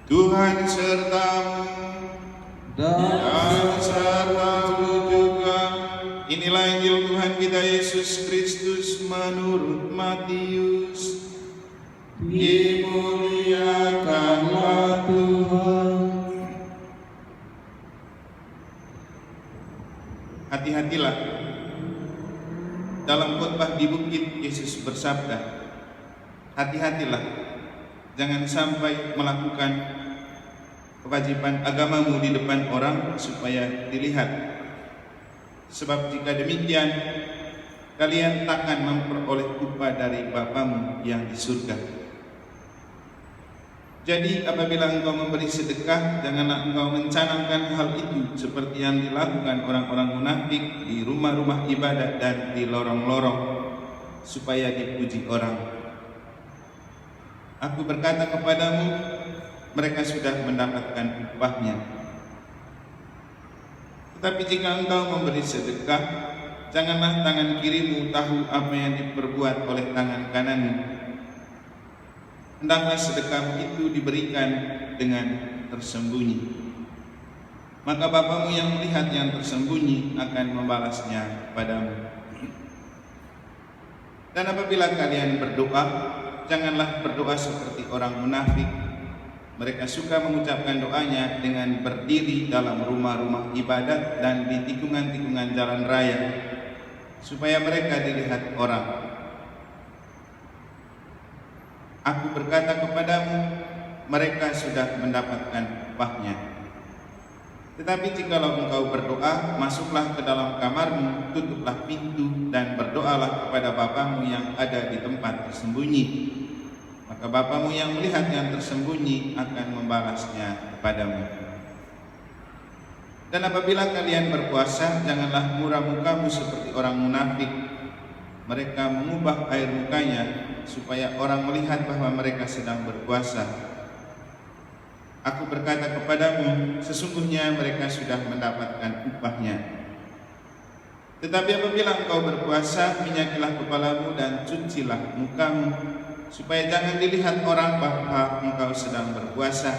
Tuhan sertamu dan sertamu juga. Inilah Injil Tuhan kita Yesus Kristus menurut Matius. Dimuliakanlah Tuhan. Hati-hatilah. Dalam khotbah di bukit Yesus bersabda, hati-hatilah, jangan sampai melakukan kewajiban agamamu di depan orang supaya dilihat. Sebab jika demikian, kalian takkan memperoleh upah dari Bapamu yang di surga. Jadi apabila engkau memberi sedekah, janganlah engkau mencanangkan hal itu seperti yang dilakukan orang-orang munafik di rumah-rumah ibadat dan di lorong-lorong, supaya dipuji orang. Aku berkata kepadamu, mereka sudah mendapatkan upahnya. Tetapi jika engkau memberi sedekah, janganlah tangan kirimu tahu apa yang diperbuat oleh tangan kananmu. Hendaklah sedekahmu itu diberikan dengan tersembunyi. Maka Bapamu yang melihat yang tersembunyi akan membalasnya padamu. Dan apabila kalian berdoa, janganlah berdoa seperti orang munafik. Mereka suka mengucapkan doanya dengan berdiri dalam rumah-rumah ibadat dan di tikungan-tikungan jalan raya, supaya mereka dilihat orang. Aku berkata kepadamu, mereka sudah mendapatkan upahnya. Tetapi jikalau engkau berdoa, masuklah ke dalam kamarmu, tutuplah pintu, dan berdoalah kepada Bapamu yang ada di tempat tersembunyi. Maka Bapamu yang melihat yang tersembunyi akan membalasnya kepadamu. Dan apabila kalian berpuasa, janganlah murah mukamu seperti orang munafik. Mereka mengubah air mukanya supaya orang melihat bahwa mereka sedang berpuasa. Aku berkata kepadamu, sesungguhnya mereka sudah mendapatkan upahnya. Tetapi apabila engkau berpuasa, minyakilah kepalamu dan cucilah mukamu, supaya jangan dilihat orang bahwa engkau sedang berpuasa,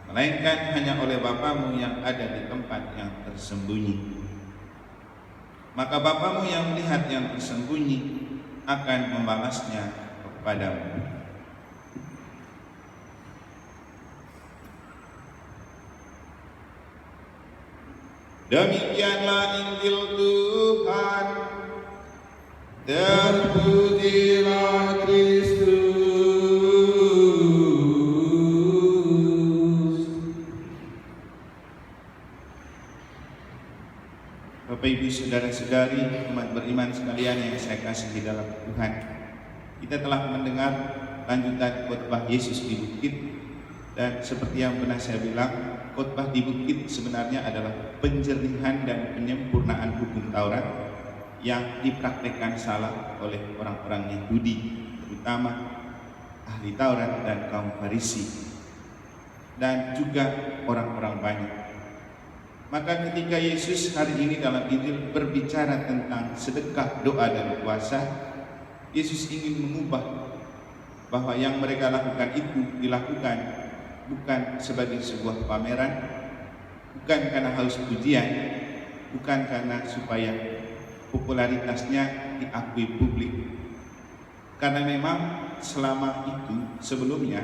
melainkan hanya oleh Bapamu yang ada di tempat yang tersembunyi. Maka Bapamu yang melihat yang tersembunyi akan membalasnya kepadamu. Demikianlah Injil Tuhan. Terpujilah Kristus. Bapak Ibu saudara-saudari umat beriman sekalian yang saya kasihi dalam Tuhan, kita telah mendengar lanjutan khotbah Yesus di bukit. Dan seperti yang pernah saya bilang, khotbah di bukit sebenarnya adalah penjernihan dan penyempurnaan hukum Taurat yang dipraktekkan salah oleh orang-orang Yahudi, terutama ahli Taurat dan kaum Farisi, dan juga orang-orang banyak. Maka ketika Yesus hari ini dalam Injil berbicara tentang sedekah, doa, dan puasa, Yesus ingin mengubah bahwa yang mereka lakukan itu dilakukan bukan sebagai sebuah pameran, bukan karena haus pujian, bukan karena supaya popularitasnya diakui publik. Karena memang selama itu sebelumnya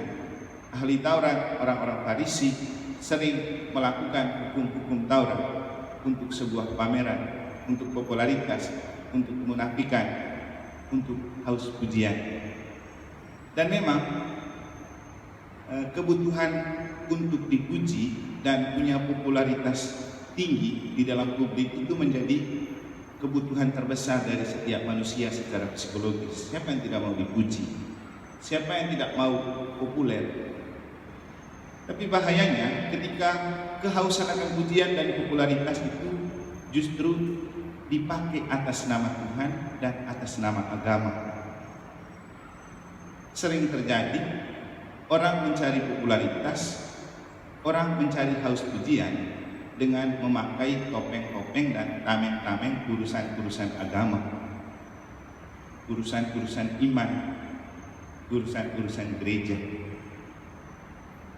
ahli Taurat, orang-orang Farisi sering melakukan hukum-hukum Taurat untuk sebuah pameran, untuk popularitas, untuk kemunafikan, untuk haus pujian. Dan memang kebutuhan untuk dipuji dan punya popularitas tinggi di dalam publik itu menjadi kebutuhan terbesar dari setiap manusia secara psikologis. Siapa yang tidak mau dipuji? Siapa yang tidak mau populer? Tapi bahayanya ketika kehausan akan pujian dan popularitas itu justru dipakai atas nama Tuhan dan atas nama agama. Sering terjadi orang mencari popularitas, orang mencari haus pujian dengan memakai topeng-topeng dan tameng-tameng urusan-urusan agama, urusan-urusan iman, urusan-urusan gereja.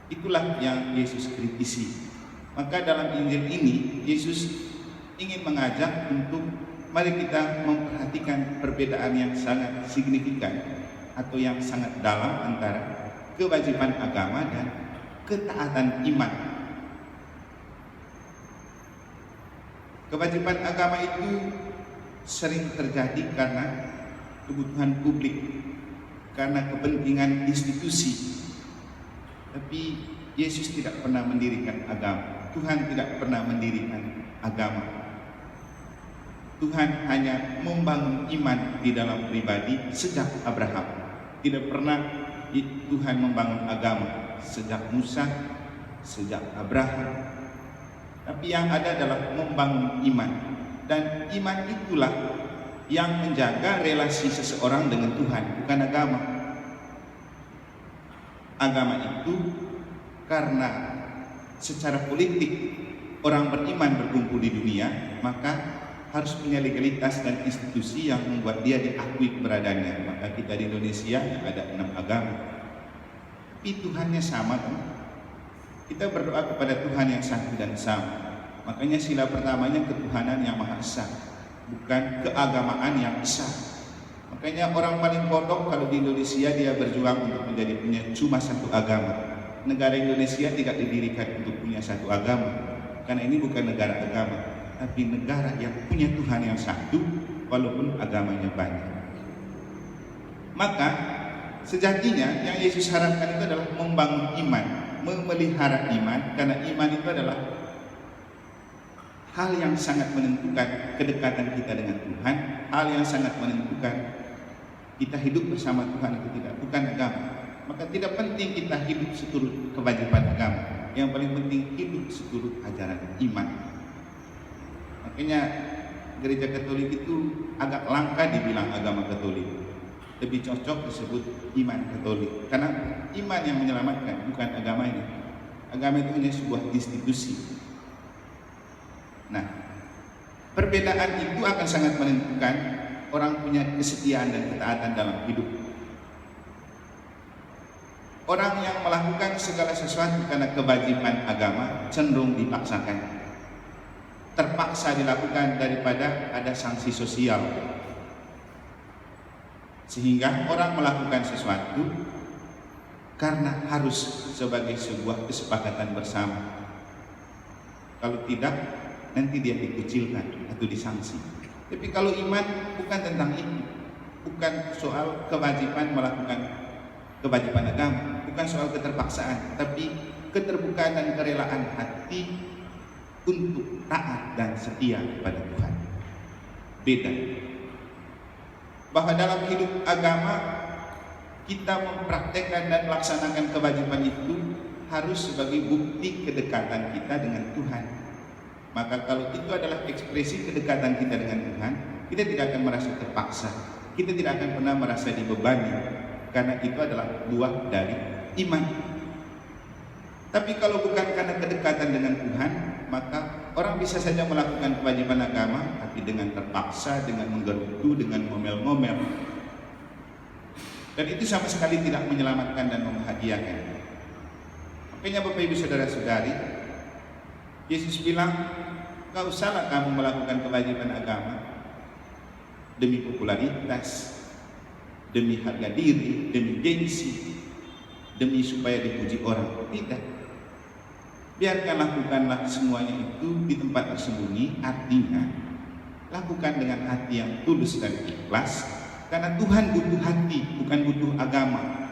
Itulah yang Yesus kritisi. Maka dalam Injil ini Yesus ingin mengajak untuk mari kita memperhatikan perbedaan yang sangat signifikan atau yang sangat dalam antara kewajiban agama dan ketaatan iman. Kewajiban agama itu sering terjadi karena kebutuhan publik, karena kepentingan institusi. Tapi Yesus tidak pernah mendirikan agama. Tuhan tidak pernah mendirikan agama. Tuhan hanya membangun iman di dalam pribadi sejak Abraham. Tidak pernah Tuhan membangun agama sejak Musa, sejak Abraham. Tapi yang ada adalah membangun iman. Dan iman itulah yang menjaga relasi seseorang dengan Tuhan, bukan agama. Agama itu karena secara politik orang beriman berkumpul di dunia, maka harus punya legalitas dan institusi yang membuat dia diakui keberadaannya. Maka kita di Indonesia ada 6 agama, tapi Tuhannya sama kan? Kita berdoa kepada Tuhan yang satu dan sama. Makanya sila pertamanya ketuhanan yang maha esa, bukan keagamaan yang esa. Makanya orang paling bodoh kalau di Indonesia dia berjuang untuk menjadi punya cuma satu agama. Negara Indonesia tidak didirikan untuk punya satu agama, karena ini bukan negara agama, tapi negara yang punya Tuhan yang satu walaupun agamanya banyak. Maka sejatinya yang Yesus harapkan itu adalah membangun iman, memelihara iman, karena iman itu adalah hal yang sangat menentukan kedekatan kita dengan Tuhan, hal yang sangat menentukan kita hidup bersama Tuhan atau tidak, bukan agama. Maka tidak penting kita hidup seturut kewajiban agama, yang paling penting hidup seturut ajaran iman. Makanya gereja Katolik itu agak langka dibilang agama Katolik, lebih cocok disebut iman Katolik, karena iman yang menyelamatkan, bukan agama ini. Agama itu hanya sebuah institusi. Nah, perbedaan itu akan sangat menentukan orang punya kesetiaan dan ketaatan dalam hidup. Orang yang melakukan segala sesuatu karena kewajiban agama cenderung dipaksakan, terpaksa dilakukan daripada ada sanksi sosial, sehingga orang melakukan sesuatu karena harus sebagai sebuah kesepakatan bersama. Kalau tidak, nanti dia dikucilkan atau disanksi. Tapi kalau iman bukan tentang itu, bukan soal kewajiban melakukan kewajiban agama, bukan soal keterpaksaan, tapi keterbukaan dan kerelaan hati untuk taat dan setia kepada Tuhan. Beda. Bahwa dalam hidup agama kita mempraktekkan dan melaksanakan kewajiban itu harus sebagai bukti kedekatan kita dengan Tuhan. Maka kalau itu adalah ekspresi kedekatan kita dengan Tuhan, kita tidak akan merasa terpaksa, kita tidak akan pernah merasa dibebani, karena itu adalah buah dari iman. Tapi kalau bukan karena kedekatan dengan Tuhan, maka orang bisa saja melakukan kewajiban agama, tapi dengan terpaksa, dengan menggerutu, dengan ngomel-ngomel, dan itu sama sekali tidak menyelamatkan dan membahagiakan. Makanya Bapak Ibu Saudara-saudari, Yesus bilang, gak usahlah kamu melakukan kewajiban agama demi popularitas, demi harga diri, demi gengsi, demi supaya dipuji orang. Tidak. Biarkan lakukanlah semuanya itu di tempat tersembunyi. Artinya lakukan dengan hati yang tulus dan ikhlas, karena Tuhan butuh hati, bukan butuh agama.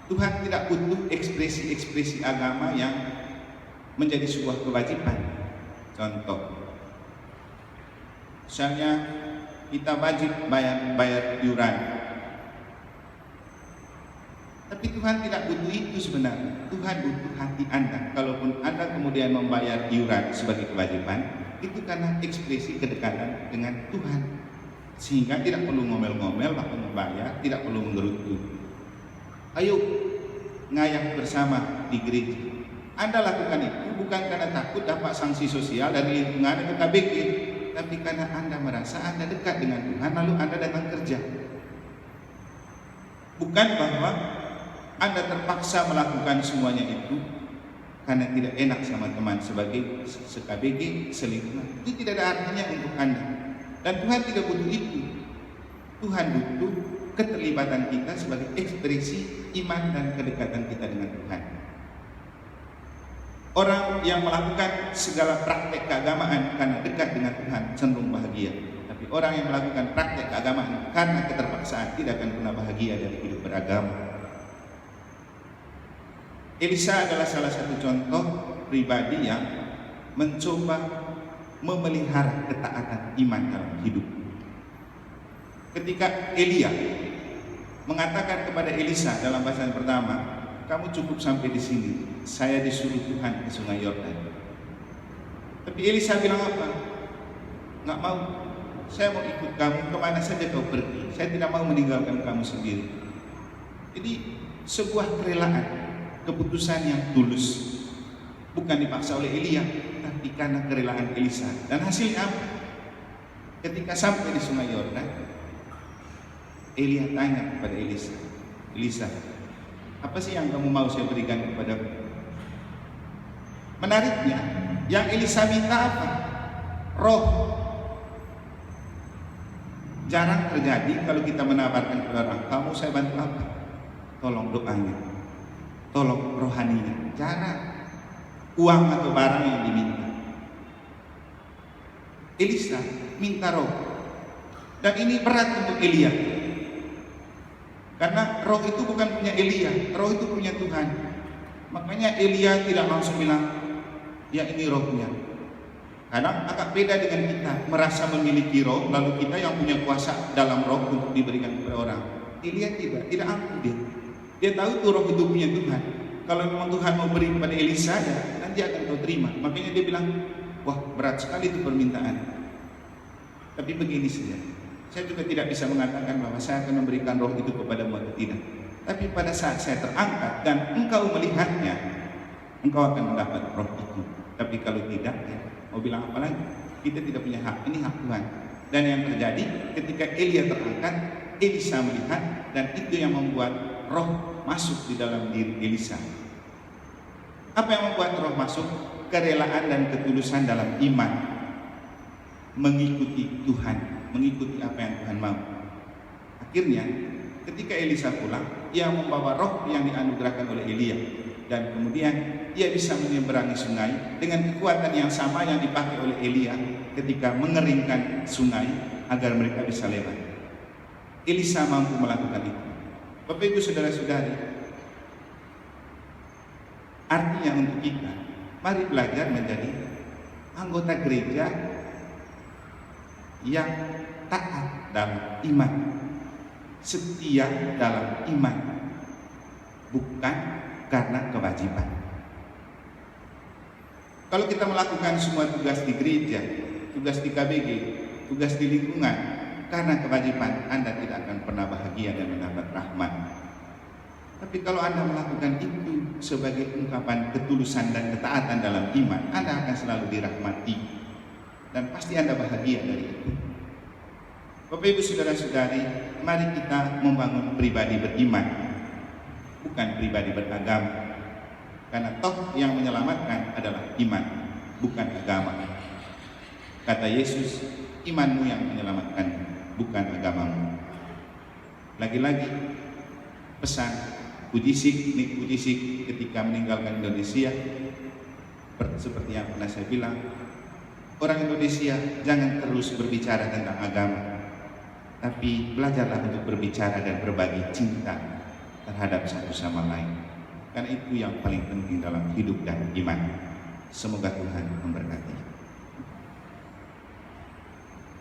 Tuhan tidak butuh ekspresi-ekspresi agama yang menjadi sebuah kewajiban. Contoh, misalnya kita wajib bayar iuran, tapi Tuhan tidak butuh itu sebenarnya. Tuhan butuh hati Anda. Kalaupun Anda kemudian membayar iuran sebagai kewajiban, itu karena ekspresi kedekatan dengan Tuhan, sehingga tidak perlu ngomel-ngomel waktu membayar, tidak perlu menggerutu. Ayo ngayah bersama di gereja. Anda lakukan itu bukan karena takut dapat sanksi sosial dari lingkungan atau KBG, tapi karena Anda merasa Anda dekat dengan Tuhan, lalu Anda datang kerja. Bukan bahwa Anda terpaksa melakukan semuanya itu karena tidak enak sama teman sebagai se-KBG, selingkuhan. Itu tidak ada artinya untuk Anda. Dan Tuhan tidak butuh itu. Tuhan butuh keterlibatan kita sebagai ekspresi iman dan kedekatan kita dengan Tuhan. Orang yang melakukan segala praktek keagamaan karena dekat dengan Tuhan cenderung bahagia. Tapi orang yang melakukan praktek keagamaan karena keterpaksaan tidak akan pernah bahagia dari hidup beragama. Elisa adalah salah satu contoh pribadi yang mencoba memelihara ketaatan iman dalam hidup. Ketika Elia mengatakan kepada Elisa dalam bacaan pertama, kamu cukup sampai di sini, saya disuruh Tuhan ke sungai Yordan. Tapi Elisa bilang apa? Nggak mau, saya mau ikut kamu kemana saja kau pergi, saya tidak mau meninggalkan kamu sendiri. Jadi sebuah kerelaan, keputusan yang tulus, bukan dipaksa oleh Elia, tapi karena kerelaan Elisa. Dan hasilnya apa? Ketika sampai di sungai Yordan, Elia tanya kepada Elisa, Elisa, apa sih yang kamu mau saya berikan kepadamu? Menariknya, yang Elisa minta apa? Roh. Jarang terjadi kalau kita menawarkan kepada orang, kamu saya bantu apa? Tolong doanya, tolong rohaninya. Jarang. Uang atau barang yang diminta. Elisa minta roh. Dan ini berat untuk Elia, karena roh itu bukan punya Elia, roh itu punya Tuhan. Makanya Elia tidak langsung bilang, ya ini rohnya. Kadang agak beda dengan kita, merasa memiliki roh, lalu kita yang punya kuasa dalam roh untuk diberikan kepada orang. Elia tidak angkuh dia. Dia tahu tuh roh itu punya Tuhan. Kalau memang Tuhan mau beri kepada Elisa, ya nanti akan kau terima. Makanya dia bilang, wah berat sekali itu permintaan. Tapi begini saja, saya juga tidak bisa mengatakan bahwa saya akan memberikan roh itu kepadamu atau tidak. Tapi pada saat saya terangkat dan engkau melihatnya, engkau akan mendapat roh itu. Tapi kalau tidak, ya mau bilang apa lagi? Kita tidak punya hak, ini hak Tuhan. Dan yang terjadi ketika Elia terangkat, Elisa melihat, dan itu yang membuat roh masuk di dalam diri Elisa. Apa yang membuat roh masuk? Kerelaan dan ketulusan dalam iman, mengikuti Tuhan, mengikuti apa yang Tuhan mau. Akhirnya ketika Elisa pulang, ia membawa roh yang dianugerahkan oleh Elia, dan kemudian ia bisa menyeberangi sungai dengan kekuatan yang sama yang dipakai oleh Elia ketika mengeringkan sungai agar mereka bisa lewat. Elisa mampu melakukan itu. Bapak Ibu saudara-saudari, artinya untuk kita, mari belajar menjadi anggota gereja yang taat dalam iman, setia dalam iman, bukan karena kewajiban. Kalau kita melakukan semua tugas di gereja, tugas di KBG, tugas di lingkungan karena kewajiban, Anda tidak akan pernah bahagia dan mendapat rahmat. Tapi kalau Anda melakukan itu sebagai ungkapan ketulusan dan ketaatan dalam iman, Anda akan selalu dirahmati dan pasti Anda bahagia dari itu. Bapak Ibu saudara-saudari, mari kita membangun pribadi beriman, bukan pribadi beragama. Karena toh yang menyelamatkan adalah iman, bukan agama. Kata Yesus, imanmu yang menyelamatkan, bukan agamamu. Lagi-lagi pesan Pujisik, Nik Pujisik ketika meninggalkan Indonesia, seperti yang pernah saya bilang, orang Indonesia jangan terus berbicara tentang agama, tapi belajarlah untuk berbicara dan berbagi cinta terhadap satu sama lain. Karena itu yang paling penting dalam hidup dan iman. Semoga Tuhan memberkati.